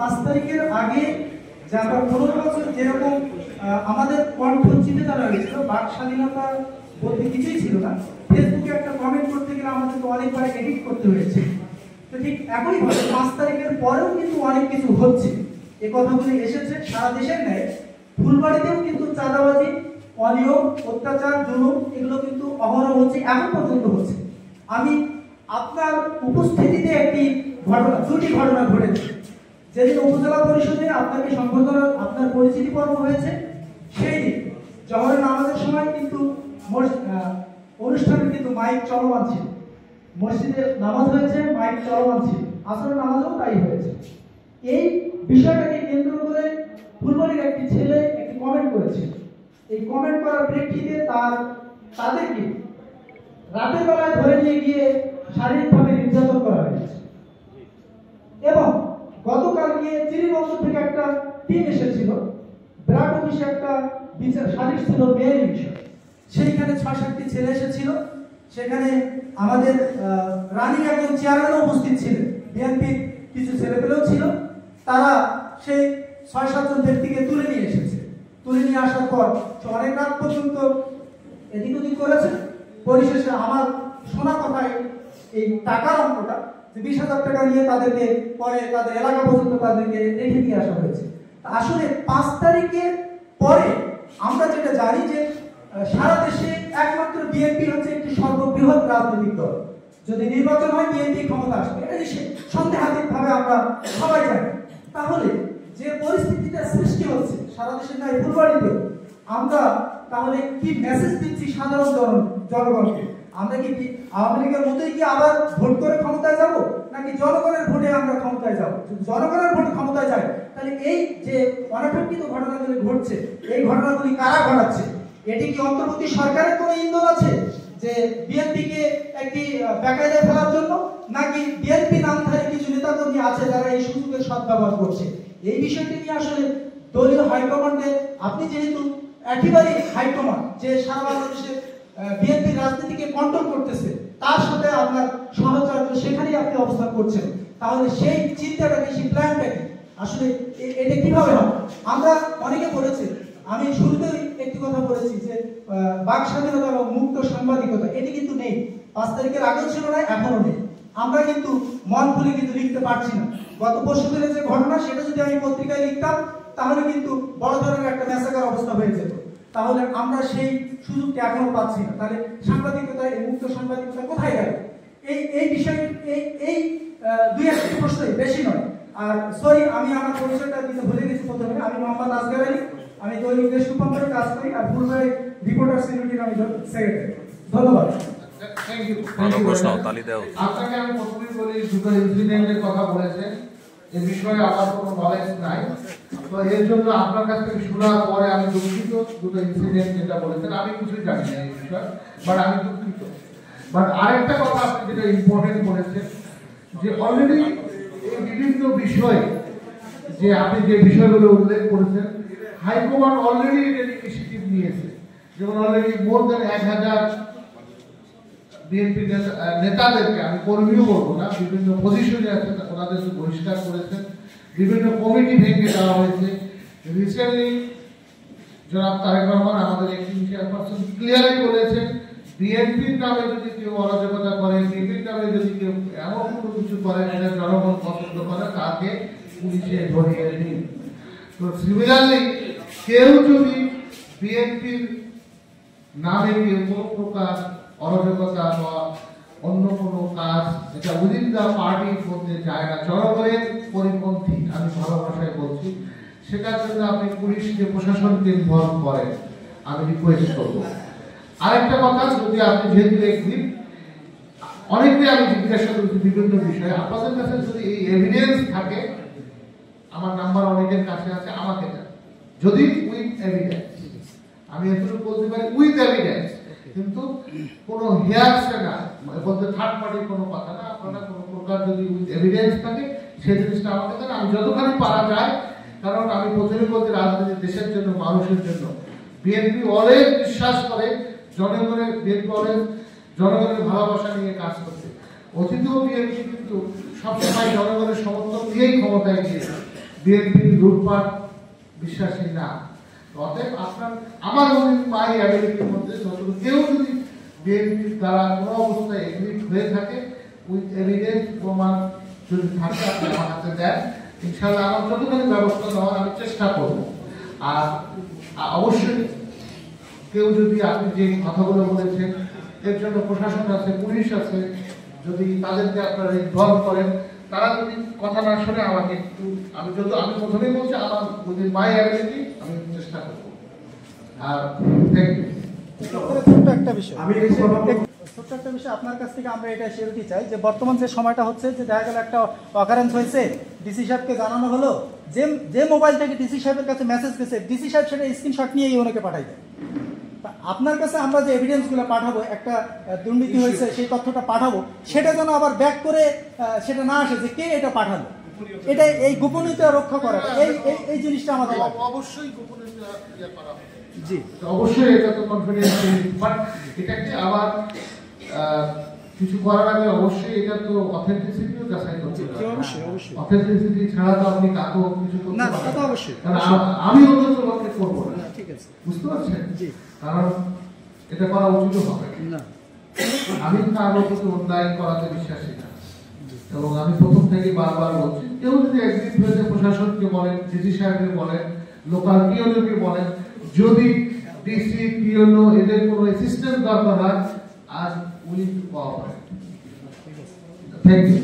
5 তারিখের আগে যে আমরা 15 বছর যেরকম আমাদের কণ্ঠ চিনে দেওয়া হয়েছিল, বাক স্বাধীনতা বলতে কিছুই ছিল না। ফেসবুকে একটা কমেন্ট করতে গেলে আমাদের তো অনেকবার এডিট করতে হয়েছে। তো ঠিক একইভাবে 5 তারিখের পরেও কিন্তু অনেক কিছু হচ্ছে, এ কথাগুলি এসেছে সারা দেশের ন্যায়। ফুলবাড়িতেও কিন্তু চাঁদাবাজি, অনিয়ম, অত্যাচার, জুলুম এগুলো কিন্তু অহরহ হচ্ছে, এখন পর্যন্ত হচ্ছে। আমি আপনার উপস্থিতিতে একটি ঘটনা, দুটি ঘটনা ঘটেছে। যেদিন উপজেলা পরিষদে আপনাকে সংবর্ধনা, আপনার পরিচিতি পর্ব হয়েছে, সেই দিন জহরের নামাজের সময় কিন্তু অনুষ্ঠানে কিন্তু মাইক চলমান ছিল। মসজিদে নামাজ হয়েছে, মাইক চলমান ছিল, আসরের নামাজও তাই হয়েছে। এই বিষয়টাকে কেন্দ্র করে ফুলবাড়ির একটি ছেলে একটি কমেন্ট করেছে। এই কমেন্ট করার প্রেক্ষিতে তাদেরকে রাতের বেলায় ধরে নিয়ে গিয়ে শারীরিকভাবে নির্যাতন করা হয়েছে। এবং গতকাল গিয়ে চিরিবন্দর থেকে একটা টিম এসেছিল, ব্র্যাক অফিসে একটা বিচার সালিশ ছিল মেয়ের বিষয়, সেইখানে 6-7টি ছেলে এসেছিল। সেখানে আমাদের রানিং একজন চেয়ারম্যানও উপস্থিত ছিলেন, বিএনপির কিছু ছেলেপেলেও ছিল। তারা সেই 6-7 জন ব্যক্তিকে তুলে নিয়ে এসেছে। তুলে নিয়ে আসার পর অনেক রাত পর্যন্ত এদিক ওদিক করেছে। পরিশেষে আমার শোনা কথায় এই টাকার অঙ্কটা যে 20,000 টাকা নিয়ে তাদেরকে পরে তাদের এলাকা পর্যন্ত তাদেরকে রেখে দিয়ে আসা হয়েছে। আসলে 5 তারিখের পরে আমরা যেটা জানি যে সারা দেশে একমাত্র বিএনপি হচ্ছে একটি সর্ববৃহৎ রাজনৈতিক দল। যদি নির্বাচন হয় বিএনপি ক্ষমতা আসবে, এটা সন্দেহাতীতভাবে আমরা সবাই জানি। তাহলে যে পরিস্থিতিটা সৃষ্টি হচ্ছে সারা দেশের নয় ফুলবাড়িতেও, আমরা তাহলে কি মেসেজ দিচ্ছি সাধারণ জনগণকে? আমরা কি আওয়ামী লীগের মতোই কি আবার ভোট করে ক্ষমতায় যাব, নাকি জনগণের ভোটে আমরা ক্ষমতায় যাব? যদি জনগণের ভোটে ক্ষমতায় যায়, তাহলে এই যে অনাকাঙ্ক্ষিত ঘটনাগুলি ঘটছে, এই ঘটনাগুলি কারা ঘটাচ্ছে? এটি কি অন্তর্বর্তী সরকারের কোনো ইন্ধন আছে যে বিএনপিকে একটি বেকায়দায় ফেলার জন্য, নাকি বিএনপি নামধারী কিছু নেতাকর্মী আছে যারা এই সুযোগের সদ্ব্যবহার করছে? এই বিষয়টি নিয়ে আসলে দলীয় হাইকমান্ডে, আপনি যেহেতু একেবারেই হাইকমান্ড যে সারা বাংলাদেশে বিএনপি রাজনীতিকে কন্ট্রোল করতেছে, তার সাথে আপনার সহচর্য, সেখানেই আপনি অবস্থান করছেন, তাহলে সেই চিন্তাটা কি, সেই প্ল্যানটা কি, আসলে এটা কিভাবে হবে? আমরা অনেকে বলেছি, আমি শুরুতেই একটি কথা বলেছি যে বাক স্বাধীনতা এবং মুক্ত সাংবাদিকতা এটি কিন্তু নেই। 5 তারিখের আগেও ছিল না, এখনো নেই। আমরা কিন্তু মন খুলে কিন্তু লিখতে পারছি না। গত পরশু দিনের যে ঘটনা, সেটা যদি আমি পত্রিকায় লিখতাম তাহলে কিন্তু বড় ধরনের একটা ম্যাসাকার অবস্থা হয়ে যেত। তাহলে আমরা সেই সুযোগটা এখনো পাচ্ছি না। তাহলে সাংবাদিকতা, এই মুক্ত সাংবাদিকতা কোথায় গেল? এই বিষয়, এই 2-1টি প্রশ্নই, বেশি নয়। আর সরি, আমি আমার পরিচয়টা দিতে ভুলে গেছি প্রথমে। আমি মোহাম্মদ আসগার আলী, আমি দৈনিক দেশ রূপান্তরে কাজ করি, আর ফুলবাড়ি রিপোর্টার্স ইউনিটির আমি সেক্রেটারি। ধন্যবাদ। আপনাকে আমি প্রথমেই বলি, দুটো ইনসিডেন্টের কথা বলেছেন, এ বিষয়ে আমার কোনো নলেজ নাই। তো এর জন্য আপনার কাছ থেকে শোনার পরে আমি দুঃখিত। দুটো ইনসিডেন্ট যেটা বলেছেন আমি কিছুই জানি না এই বিষয়ে, বাট আমি দুঃখিত। বাট আরেকটা কথা আপনি যেটা ইম্পর্টেন্ট বলেছেন, যে অলরেডি এই বিভিন্ন বিষয়ে যে আপনি যে বিষয়গুলো উল্লেখ করেছেন, হাইকমান্ড অলরেডি এর ইনিশিয়েটিভ নিয়েছে। যেমন অলরেডি মোর দেন 1000 বিএনপি নেতাদেরকে, আমি কর্মীও বলবো না, বিভিন্ন পজিশনে আছেন, ওনাদেরকে বহিষ্কার করেছেন। বিভিন্ন কমিটি ভেঙে দেওয়া হয়েছে। রিসেন্টলি জনাব তারেক রহমান, আমাদের একটি চেয়ারপারসন, ক্লিয়ারলি বলেছেন, বিএনপির নামে যদি কেউ অরাজকতা করে, বিএনপির নামে যদি কেউ এমন কোনো কিছু করে যেটা জনগণ পছন্দ করে, তাকে পুলিশে ধরিয়ে দিন। তো সিমিলারলি কেউ যদি বিএনপির নামে কেউ কোনো প্রকার অরাজকতা বা অন্য কোনো কাজ, এটা উইদিন দ্য পার্টির মধ্যে যায় না, জনগণের পরিপন্থী, আমি ভালো ভাষায় বলছি, সেটার জন্য আপনি পুলিশকে, প্রশাসনকে ইনভলভ করেন, আমি রিকোয়েস্ট করব। আরেকটা কথা, যদি আপনি যেহেতু এগ্রি, অনেককে আমি জিজ্ঞাসা করছি বিভিন্ন বিষয়ে, আপনাদের কাছে যদি এই এভিডেন্স থাকে, আমার নাম্বার অনেকের কাছে আছে, আমাকে দেন, যদি উইথ এভিডেন্স, আমি এগুলো বলতে পারি উইথ এভিডেন্স, কিন্তু কোনো হেয়ারসে না, বলতে থার্ড পার্টির কোনো কথা না, আপনারা কোনো প্রকার যদি উইথ এভিডেন্স থাকে সেই জিনিসটা আমাকে দেন, আমি যতখানি পারা যায়। কারণ আমি প্রথমে বলতে, রাজনীতি দেশের জন্য, মানুষের জন্য। বিএনপি অলওয়েজ বিশ্বাস করে জনগণের, বিএনপি অলওয়েজ জনগণের ভালোবাসা নিয়ে কাজ করছে। অতীতেও বিএনপি কিন্তু সবসময় জনগণের সমর্থন দিয়েই ক্ষমতায় গিয়েছে। বিএনপি লুটপাট বিশ্বাসী না। অতএব আপনার আমার মাই অ্যাবিলিটির মধ্যে যতটুকু কেউ যদি বিএনপির দ্বারা কোনো অবস্থায় এগ্রিড হয়ে থাকে উইথ এভিডেন্স প্রমাণ যদি থাকে আপনি আমার হাতে দেন, ইনশাআল্লাহ আমার যতখানি ব্যবস্থা নেওয়ার আমি চেষ্টা করব। আর অবশ্যই কেউ যদি আপনি যে কথাগুলো বলেছেন এর জন্য প্রশাসন আছে, পুলিশ আছে, যদি তাদেরকে আপনারা ইনভলভ করেন, তারা যদি কথা না শুনে আমাকে একটু আমি প্রথমেই বলছি আমার মাই অ্যাবিলিটি আমি চেষ্টা করব। আর থ্যাংক ইউ। ছোট্ট একটা বিষয় আপনার কাছ থেকে আমরা এটা শিরোটি চাই যে বর্তমান যে সময়টা হচ্ছে যে দেখা গেল একটা অকারেন্স হয়েছে, ডিসি সাহেবকে জানানো হলো, যে মোবাইল থেকে ডিসি সাহেবের কাছে মেসেজ গেছে ডিসি সাহেব সেটা স্ক্রিনশট নিয়ে ওনাকে পাঠাই দেয়। আপনার কাছে আমরা যে এভিডেন্সগুলো পাঠাবো, একটা দুর্নীতি হয়েছে সেই তথ্যটা পাঠাবো, সেটা যেন আবার ব্যাক করে সেটা না আসে যে কে এটা পাঠালো, এটা এই গোপনীয়তা রক্ষা করা, এই জিনিসটা আমাদের অবশ্যই গোপনীয়তা করা হবে। জি অবশ্যই এটা তো কনফিডেন্সিয়াল, বাট এটাকে আবার কিছু করার আগে অবশ্যই এটা তো অথেন্টিসিটিও যাচাই করতে হবে। অবশ্যই অবশ্যই অথেন্টিসিটি ছাড়া তো আপনি কাকেও কিছু করতে না, পারবেন তা তো অবশ্যই। কারণ আমি অন্তত পক্ষে করব না। ঠিক আছে, বুঝতে পারছেন? জি। কারণ এটা করা উচিত হবে না, আমি কারো প্রতি অন্যায় করাতে বিশ্বাসী না, এবং আমি প্রথম থেকে বারবার বলছি কেউ যদি এগ্রিড হয়েছে প্রশাসনকে বলেন, ডিসি সাহেবকে বলেন, লোকাল পিওনকে বলেন, যদি ডিসি পিওনো এদের কোনো অ্যাসিস্ট্যান্ট দরকার হয়, আজ will to cooperate. Thank you.